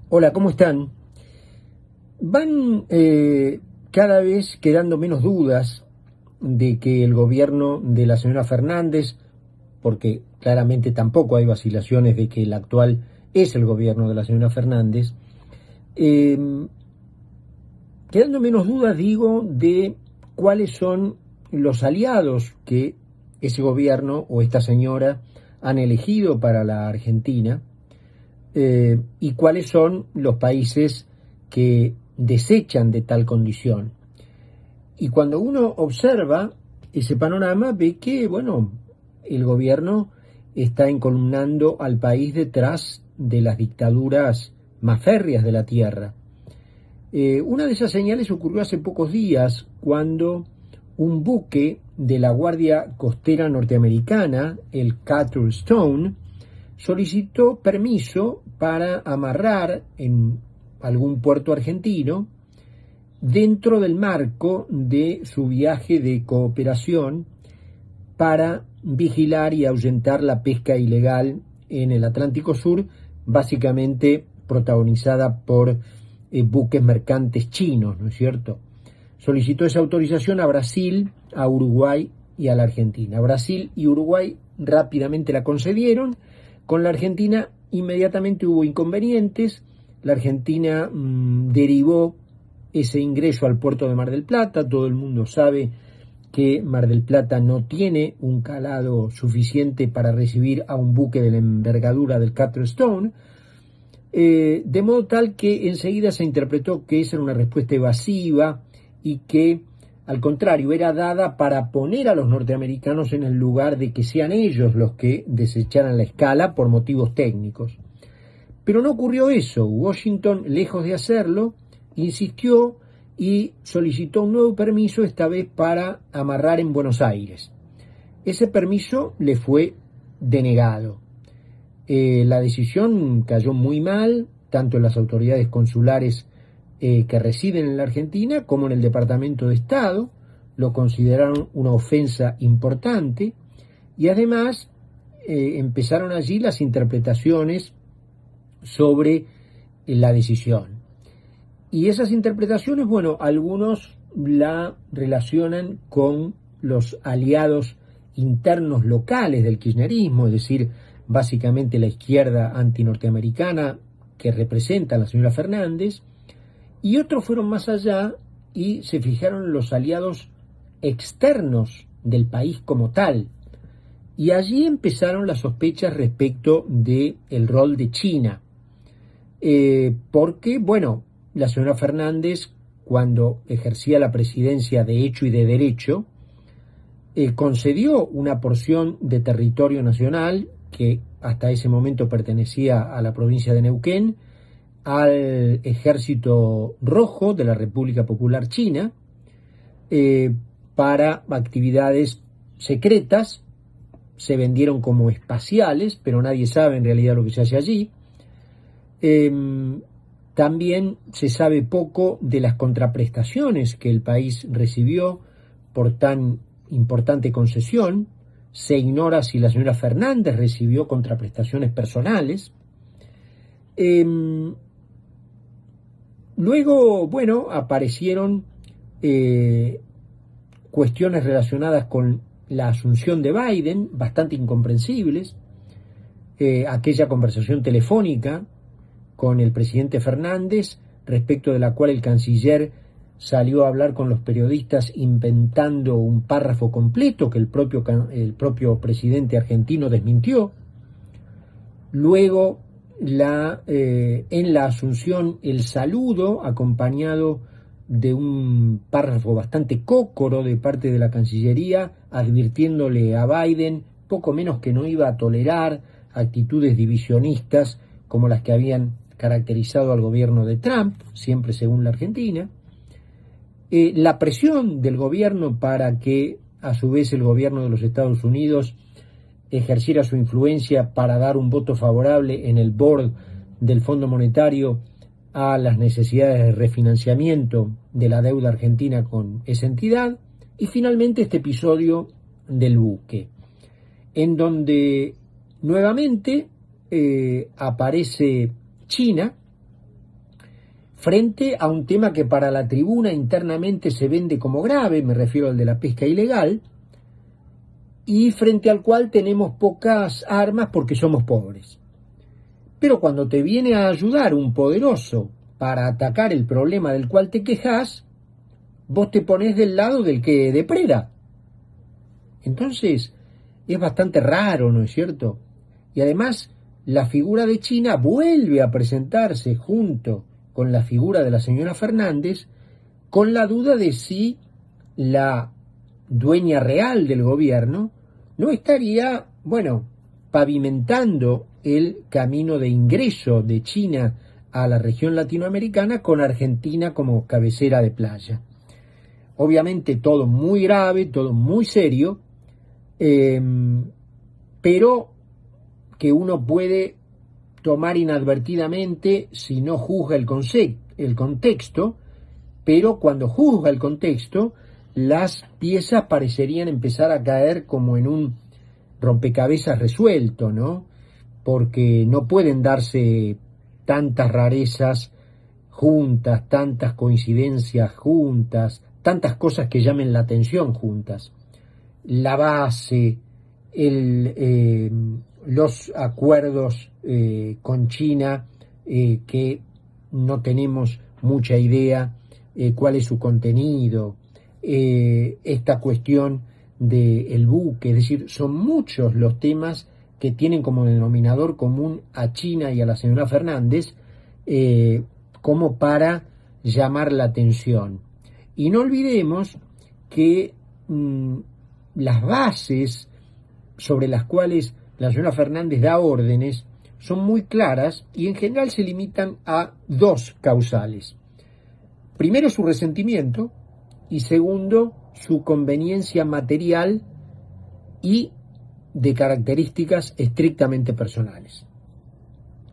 Hola, ¿cómo están? Van cada vez quedando menos dudas de que el gobierno de la señora Fernández, porque claramente tampoco hay vacilaciones de que el actual es el gobierno de la señora Fernández, eh, quedando menos dudas, digo, de cuáles son los aliados que ese gobierno o esta señora han elegido para la Argentina, y cuáles son los países que desechan de tal condición. Y cuando uno observa ese panorama, ve que, bueno, el gobierno está encolumnando al país detrás de las dictaduras más férreas de la tierra. Una de esas señales ocurrió hace pocos días, cuando un buque de la Guardia Costera norteamericana, el Cutler Stone, solicitó permiso para amarrar en algún puerto argentino dentro del marco de su viaje de cooperación para vigilar y ahuyentar la pesca ilegal en el Atlántico Sur, básicamente protagonizada por buques mercantes chinos, ¿no es cierto? Solicitó esa autorización a Brasil, a Uruguay y a la Argentina. Brasil y Uruguay rápidamente la concedieron. Con la Argentina inmediatamente hubo inconvenientes. La Argentina derivó ese ingreso al puerto de Mar del Plata. Todo el mundo sabe que Mar del Plata no tiene un calado suficiente para recibir a un buque de la envergadura del Cutler Stone, de modo tal que enseguida se interpretó que esa era una respuesta evasiva y que, al contrario, era dada para poner a los norteamericanos en el lugar de que sean ellos los que desecharan la escala por motivos técnicos. Pero no ocurrió eso. Washington, lejos de hacerlo, insistió y solicitó un nuevo permiso, esta vez para amarrar en Buenos Aires. Ese permiso le fue denegado. La decisión cayó muy mal, tanto en las autoridades consulares que residen en la Argentina como en el Departamento de Estado. Lo consideraron una ofensa importante y además empezaron allí las interpretaciones sobre la decisión. Y esas interpretaciones, bueno, algunos la relacionan con los aliados internos locales del kirchnerismo, es decir, básicamente la izquierda antinorteamericana que representa a la señora Fernández, y otros fueron más allá y se fijaron en los aliados externos del país como tal. Y allí empezaron las sospechas respecto del rol de China. Porque, bueno, la señora Fernández, cuando ejercía la presidencia de hecho y de derecho, concedió una porción de territorio nacional que hasta ese momento pertenecía a la provincia de Neuquén, al Ejército Rojo de la República Popular China, para actividades secretas. Se vendieron como espaciales, pero nadie sabe en realidad lo que se hace allí. También se sabe poco de las contraprestaciones que el país recibió por tan importante concesión. Se ignora si la señora Fernández recibió contraprestaciones personales. Luego, bueno, aparecieron cuestiones relacionadas con la asunción de Biden, bastante incomprensibles. Aquella conversación telefónica con el presidente Fernández, respecto de la cual el canciller salió a hablar con los periodistas inventando un párrafo completo que el propio presidente argentino desmintió. Luego, en la asunción, el saludo acompañado de un párrafo bastante cócoro de parte de la Cancillería, advirtiéndole a Biden poco menos que no iba a tolerar actitudes divisionistas como las que habían caracterizado al gobierno de Trump, siempre según la Argentina. La presión del gobierno para que, a su vez, el gobierno de los Estados Unidos ejerciera su influencia para dar un voto favorable en el board del Fondo Monetario a las necesidades de refinanciamiento de la deuda argentina con esa entidad, y finalmente este episodio del buque, en donde nuevamente aparece China frente a un tema que para la tribuna internamente se vende como grave, me refiero al de la pesca ilegal, y frente al cual tenemos pocas armas porque somos pobres. Pero cuando te viene a ayudar un poderoso para atacar el problema del cual te quejas, vos te pones del lado del que depreda. Entonces, es bastante raro, ¿no es cierto? Y además, la figura de China vuelve a presentarse junto con la figura de la señora Fernández, con la duda de si la dueña real del gobierno no estaría, bueno, pavimentando el camino de ingreso de China a la región latinoamericana con Argentina como cabecera de playa. Obviamente todo muy grave, todo muy serio, pero que uno puede tomar inadvertidamente si no juzga el contexto, pero cuando juzga el contexto, las piezas parecerían empezar a caer como en un rompecabezas resuelto, ¿no? Porque no pueden darse tantas rarezas juntas, tantas coincidencias juntas, tantas cosas que llamen la atención juntas. La base, los acuerdos con China, que no tenemos mucha idea cuál es su contenido, esta cuestión del buque, es decir, son muchos los temas que tienen como denominador común a China y a la señora Fernández, como para llamar la atención. Y no olvidemos que las bases sobre las cuales la señora Fernández da órdenes son muy claras y en general se limitan a dos causales. Primero, su resentimiento, y segundo, su conveniencia material y de características estrictamente personales.